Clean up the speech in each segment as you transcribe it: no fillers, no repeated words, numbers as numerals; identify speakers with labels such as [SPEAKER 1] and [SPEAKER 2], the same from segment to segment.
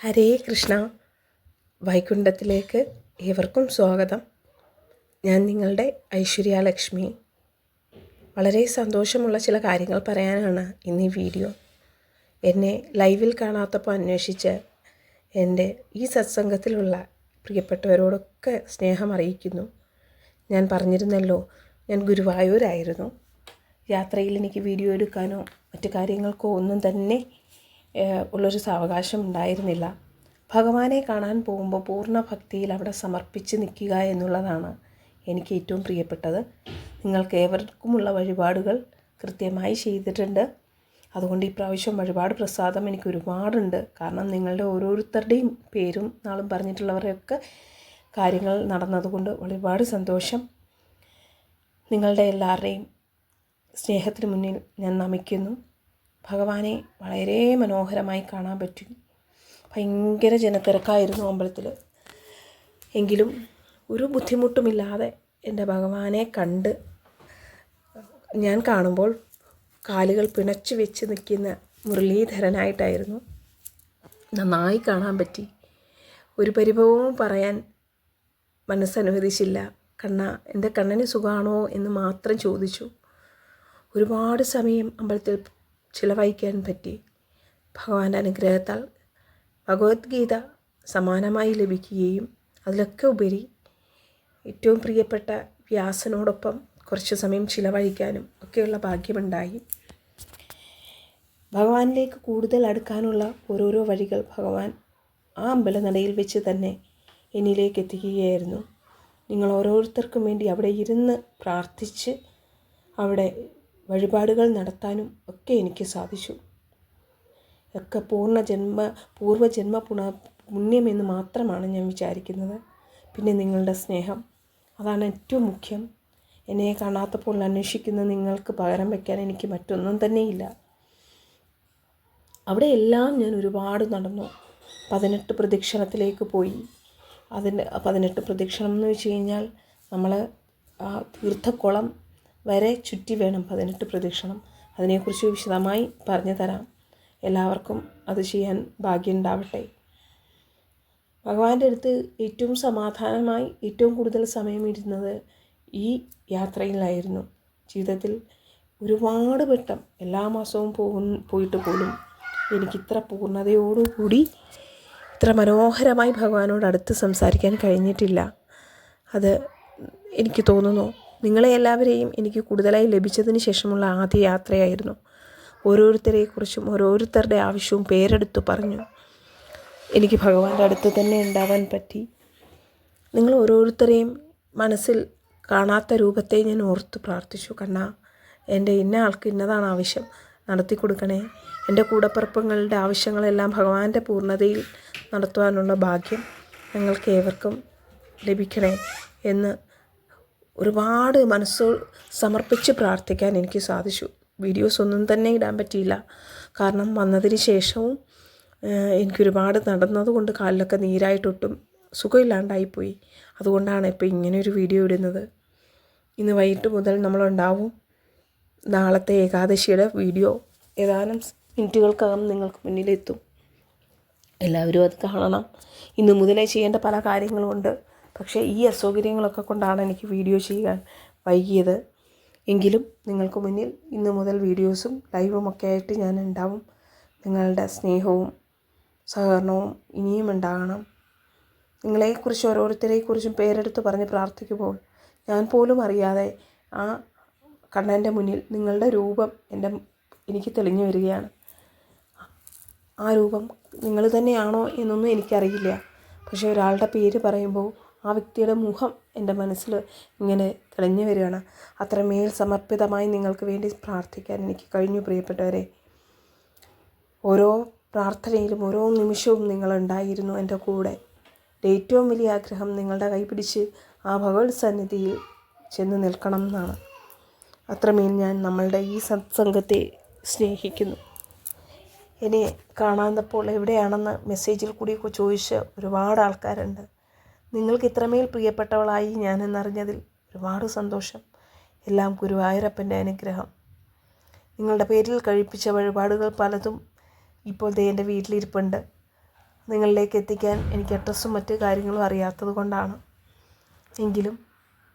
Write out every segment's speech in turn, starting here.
[SPEAKER 1] ഹരേ കൃഷ്ണ. വൈകുണ്ഠത്തിലേക്ക് ഏവർക്കും സ്വാഗതം. ഞാൻ നിങ്ങളുടെ ഐശ്വര്യ ലക്ഷ്മി. വളരെ സന്തോഷമുള്ള ചില കാര്യങ്ങൾ പറയാനാണ് ഇന്ന് ഈ വീഡിയോ. എന്നെ ലൈവിൽ കാണാത്തപ്പോൾ അന്വേഷിച്ച് എൻ്റെ ഈ സത്സംഗത്തിലുള്ള പ്രിയപ്പെട്ടവരോടൊക്കെ സ്നേഹം അറിയിക്കുന്നു. ഞാൻ പറഞ്ഞിരുന്നല്ലോ, ഞാൻ ഗുരുവായൂരായിരുന്നു. യാത്രയിൽ എനിക്ക് വീഡിയോ എടുക്കാനോ മറ്റു കാര്യങ്ങൾക്കോ ഒന്നും തന്നെ ഉള്ളൊരു സാവകാശം ഉണ്ടായിരുന്നില്ല. ഭഗവാനെ കാണാൻ പോകുമ്പോൾ പൂർണ്ണ ഭക്തിയിൽ അവിടെ സമർപ്പിച്ച് നിൽക്കുക എന്നുള്ളതാണ് എനിക്ക് ഏറ്റവും പ്രിയപ്പെട്ടത്. നിങ്ങൾക്ക് ഏവർക്കുമുള്ള വഴിപാടുകൾ കൃത്യമായി ചെയ്തിട്ടുണ്ട്. അതുകൊണ്ട് ഈ പ്രാവശ്യം വഴിപാട് പ്രസാദം എനിക്ക് ഒരുപാടുണ്ട്. കാരണം നിങ്ങളുടെ ഓരോരുത്തരുടെയും പേരും നാളും പറഞ്ഞിട്ടുള്ളവരെയൊക്കെ കാര്യങ്ങൾ നടന്നതുകൊണ്ട് ഒരുപാട് സന്തോഷം. നിങ്ങളുടെ എല്ലാവരുടെയും സ്നേഹത്തിന് മുന്നിൽ ഞാൻ നമിക്കുന്നു. ഭഗവാനെ വളരെ മനോഹരമായി കാണാൻ പറ്റും. ഭയങ്കര ജനത്തിരക്കായിരുന്നു അമ്പലത്തിൽ. എങ്കിലും ഒരു ബുദ്ധിമുട്ടുമില്ലാതെ എൻ്റെ ഭഗവാനെ കണ്ട് ഞാൻ കാണുമ്പോൾ കാലുകൾ പിണച്ചു വെച്ച് നിൽക്കുന്ന മുരളീധരനായിട്ടായിരുന്നു. നന്നായി കാണാൻ പറ്റി. ഒരു പരിഭവവും പറയാൻ മനസ്സനുവദിച്ചില്ല. എൻ്റെ കണ്ണന് സുഖമാണോ എന്ന് മാത്രം ചോദിച്ചു. ഒരുപാട് സമയം അമ്പലത്തിൽ ചിലവഴിക്കാൻ പറ്റി. ഭഗവാന്റെ അനുഗ്രഹത്താൽ ഭഗവത്ഗീത സമാനമായി ലഭിക്കുകയും അതിലൊക്കെ ഉപരി ഏറ്റവും പ്രിയപ്പെട്ട വ്യാസനോടൊപ്പം കുറച്ച് സമയം ചിലവഴിക്കാനും ഒക്കെയുള്ള ഭാഗ്യമുണ്ടായി. ഭഗവാനിലേക്ക് കൂടുതൽ അടുക്കാനുള്ള ഓരോരോ വഴികൾ ഭഗവാൻ ആ അമ്പലനടയിൽ വെച്ച് തന്നെ എന്നിലേക്ക് എത്തിക്കുകയായിരുന്നു. നിങ്ങൾ ഓരോരുത്തർക്കും വേണ്ടി അവിടെ ഇരുന്ന് പ്രാർത്ഥിച്ച് അവിടെ വഴിപാടുകൾ നടത്താനും ഒക്കെ എനിക്ക് സാധിച്ചു. ഒക്കെ പൂർവ്വജന്മ പുണ്യമെന്ന് മാത്രമാണ് ഞാൻ വിചാരിക്കുന്നത്. പിന്നെ നിങ്ങളുടെ സ്നേഹം, അതാണ് ഏറ്റവും മുഖ്യം. എന്നെ കാണാത്തപ്പോൾ അന്വേഷിക്കുന്ന നിങ്ങൾക്ക് പകരം വയ്ക്കാൻ എനിക്ക് മറ്റൊന്നും തന്നെയില്ല. അവിടെ എല്ലാം ഞാൻ ഒരുപാട് നടന്നു. 18 പ്രദക്ഷിണത്തിലേക്ക് പോയി. 18 പ്രദക്ഷിണം എന്ന് വെച്ച് കഴിഞ്ഞാൽ നമ്മൾ ആ തീർത്ഥക്കുളം വരെ ചുറ്റി വേണം 18 പ്രദക്ഷിണം. അതിനെക്കുറിച്ച് വിശദമായി പറഞ്ഞു തരാം. എല്ലാവർക്കും അത് ചെയ്യാൻ ഭാഗ്യമുണ്ടാവട്ടെ. ഭഗവാന്റെ അടുത്ത് ഏറ്റവും സമാധാനമായി ഏറ്റവും കൂടുതൽ സമയം ഇരുന്നത് ഈ യാത്രയിലായിരുന്നു. ജീവിതത്തിൽ ഒരുപാട് വട്ടം എല്ലാ മാസവും പോയിട്ട് പോലും എനിക്കിത്ര പൂർണ്ണതയോടുകൂടി ഇത്ര മനോഹരമായി ഭഗവാനോട് അടുത്ത് സംസാരിക്കാൻ കഴിഞ്ഞിട്ടില്ല. അത് എനിക്ക് തോന്നുന്നു നിങ്ങളെ എല്ലാവരെയും എനിക്ക് കൂടുതലായി ലഭിച്ചതിന് ശേഷമുള്ള ആദ്യ യാത്രയായിരുന്നു. ഓരോരുത്തരെക്കുറിച്ചും ഓരോരുത്തരുടെ ആവശ്യവും പേരെടുത്തു പറഞ്ഞു. എനിക്ക് ഭഗവാന്റെ അടുത്ത് തന്നെ ഉണ്ടാവാൻ പറ്റി. നിങ്ങൾ ഓരോരുത്തരെയും മനസ്സിൽ കാണാത്ത രൂപത്തെ ഞാൻ ഓർത്ത് പ്രാർത്ഥിച്ചു. കണ്ണാ, എൻ്റെ ഇന്ന ആൾക്ക് ഇന്നതാണ് ആവശ്യം, നടത്തി കൊടുക്കണേ. എൻ്റെ കൂടപ്പിറപ്പുകളുടെ ആവശ്യങ്ങളെല്ലാം ഭഗവാന്റെ പൂർണ്ണതയിൽ നടത്തുവാനുള്ള ഭാഗ്യം ഞങ്ങൾക്ക് ഏവർക്കും ലഭിക്കണേ എന്ന് ഒരുപാട് മനസ്സ് സമർപ്പിച്ച് പ്രാർത്ഥിക്കാൻ എനിക്ക് സാധിച്ചു. വീഡിയോസ് ഒന്നും തന്നെ ഇടാൻ പറ്റിയില്ല. കാരണം വന്നതിന് ശേഷവും എനിക്കൊരുപാട് നടന്നതുകൊണ്ട് കാലിലൊക്കെ നീരായിട്ടൊട്ടും സുഖമില്ലാണ്ടായിപ്പോയി. അതുകൊണ്ടാണ് ഇപ്പോൾ ഇങ്ങനെയൊരു വീഡിയോ ഇടുന്നത്. ഇന്ന് വൈകിട്ട് മുതൽ നമ്മളുണ്ടാവും. നാളത്തെ ഏകാദശിയുടെ വീഡിയോ ഏതാനും മിനിറ്റുകൾക്കകം നിങ്ങൾക്ക് മുന്നിലെത്തും. എല്ലാവരും അത് കാണണം. ഇന്ന് മുതലേ ചെയ്യേണ്ട പല കാര്യങ്ങളുമുണ്ട്. പക്ഷേ ഈ അസൗകര്യങ്ങളൊക്കെ കൊണ്ടാണ് എനിക്ക് വീഡിയോ ചെയ്യാൻ വൈകിയത്. എങ്കിലും നിങ്ങൾക്ക് മുന്നിൽ ഇന്ന് മുതൽ വീഡിയോസും ലൈവും ഒക്കെ ആയിട്ട് ഞാൻ ഉണ്ടാവും. നിങ്ങളുടെ സ്നേഹവും സഹകരണവും ഇനിയും ഉണ്ടാകണം. നിങ്ങളെക്കുറിച്ച് ഓരോരുത്തരെക്കുറിച്ചും പേരെടുത്ത് പറഞ്ഞ് പ്രാർത്ഥിക്കുമ്പോൾ ഞാൻ പോലും അറിയാതെ ആ കണ്ണൻ്റെ മുന്നിൽ നിങ്ങളുടെ രൂപം എനിക്ക് തെളിഞ്ഞു വരികയാണ്. ആ രൂപം നിങ്ങൾ തന്നെയാണോ എന്നൊന്നും എനിക്കറിയില്ല. പക്ഷേ ഒരാളുടെ പേര് പറയുമ്പോൾ ആ വ്യക്തിയുടെ മുഖം എൻ്റെ മനസ്സിൽ ഇങ്ങനെ തെളിഞ്ഞു വരികയാണ്. അത്രമേൽ സമർപ്പിതമായി നിങ്ങൾക്ക് വേണ്ടി പ്രാർത്ഥിക്കാൻ എനിക്ക് കഴിഞ്ഞു. പ്രിയപ്പെട്ടവരെ, ഓരോ പ്രാർത്ഥനയിലും ഓരോ നിമിഷവും നിങ്ങളുണ്ടായിരുന്നു എൻ്റെ കൂടെ. ഏറ്റവും വലിയ ആഗ്രഹം നിങ്ങളുടെ കൈപിടിച്ച് ആ ഭഗവത് സന്നിധിയിൽ ചെന്ന് നിൽക്കണം എന്നാണ്. അത്രമേൽ ഞാൻ നമ്മളുടെ ഈ സത്സംഗത്തെ സ്നേഹിക്കുന്നു. എന്നെ കാണാത്തപ്പോൾ എവിടെയാണെന്ന് മെസ്സേജിൽ കൂടി ചോദിച്ച ഒരുപാട് ആൾക്കാരുണ്ട്. നിങ്ങൾക്ക് ഇത്രമേൽ പ്രിയപ്പെട്ടവളായി ഞാനെന്നറിഞ്ഞതിൽ ഒരുപാട് സന്തോഷം. എല്ലാം ഗുരുവായൂരപ്പൻ്റെ അനുഗ്രഹം. നിങ്ങളുടെ പേരിൽ കഴിപ്പിച്ച വഴിപാടുകൾ പലതും ഇപ്പോൾ എൻ്റെ വീട്ടിലിരിപ്പുണ്ട്. നിങ്ങളിലേക്ക് എത്തിക്കാൻ എനിക്ക് അഡ്രസ്സും മറ്റ് കാര്യങ്ങളും അറിയാത്തത് കൊണ്ടാണ്. എങ്കിലും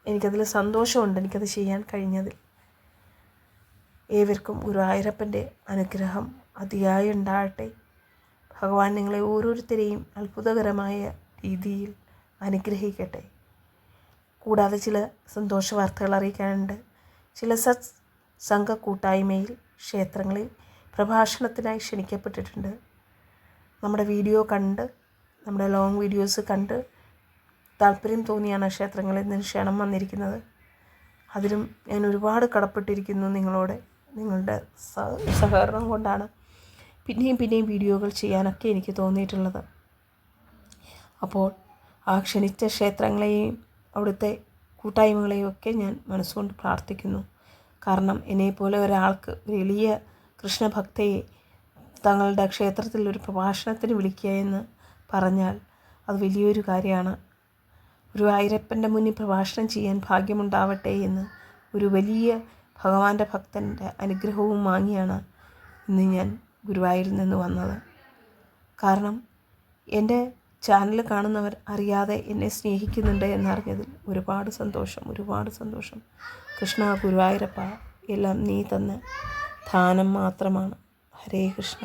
[SPEAKER 1] എനിക്കതിൽ സന്തോഷമുണ്ട്, എനിക്കത് ചെയ്യാൻ കഴിഞ്ഞതിൽ. ഏവർക്കും ഗുരുവായൂരപ്പൻ്റെ അനുഗ്രഹം അതിയായി ഉണ്ടാകട്ടെ. ഭഗവാൻ നിങ്ങളെ ഓരോരുത്തരെയും അത്ഭുതകരമായ രീതിയിൽ അനുഗ്രഹിക്കട്ടെ. കൂടാതെ ചില സന്തോഷ വാർത്തകൾ അറിയിക്കാനുണ്ട്. ചില സംഘ കൂട്ടായ്മയിൽ ക്ഷേത്രങ്ങളിൽ പ്രഭാഷണത്തിനായി ക്ഷണിക്കപ്പെട്ടിട്ടുണ്ട്. നമ്മുടെ വീഡിയോ കണ്ട്, നമ്മുടെ ലോങ് വീഡിയോസ് കണ്ട് താല്പര്യം തോന്നിയാണ് ക്ഷേത്രങ്ങളിൽ നിന്ന് ക്ഷണം വന്നിരിക്കുന്നത്. അതിലും ഞാൻ ഒരുപാട് കടപ്പെട്ടിരിക്കുന്നു നിങ്ങളോട്. നിങ്ങളുടെ സഹകരണം കൊണ്ടാണ് പിന്നെയും വീഡിയോകൾ ചെയ്യാനൊക്കെ എനിക്ക് തോന്നിയിട്ടുള്ളത്. അപ്പോൾ ആ ക്ഷണിച്ച ക്ഷേത്രങ്ങളെയും അവിടുത്തെ കൂട്ടായ്മകളെയും ഒക്കെ ഞാൻ മനസ്സുകൊണ്ട് പ്രാർത്ഥിക്കുന്നു. കാരണം എന്നെപ്പോലെ ഒരാൾക്ക്, ഒരു എളിയ കൃഷ്ണഭക്തയെ തങ്ങളുടെ ക്ഷേത്രത്തിൽ ഒരു പ്രഭാഷണത്തിന് വിളിക്കുക എന്ന് പറഞ്ഞാൽ അത് വലിയൊരു കാര്യമാണ്. ഗുരുവായൂരപ്പൻ്റെ മുന്നിൽ പ്രഭാഷണം ചെയ്യാൻ ഭാഗ്യമുണ്ടാവട്ടെ എന്ന് ഒരു വലിയ ഭഗവാന്റെ ഭക്തൻ്റെ അനുഗ്രഹവും വാങ്ങിയാണ് ഇന്ന് ഞാൻ ഗുരുവായൂരിൽ നിന്ന് വന്നത്. കാരണം എൻ്റെ ചാനൽ കാണുന്നവർ അറിയാതെ എന്നെ സ്നേഹിക്കുന്നുണ്ട് എന്നറിഞ്ഞതിൽ ഒരുപാട് സന്തോഷം. കൃഷ്ണ ഗുരുവായൂരപ്പ, എല്ലാം നീ തന്ന ദാനം മാത്രമാണ്. ഹരേ കൃഷ്ണ.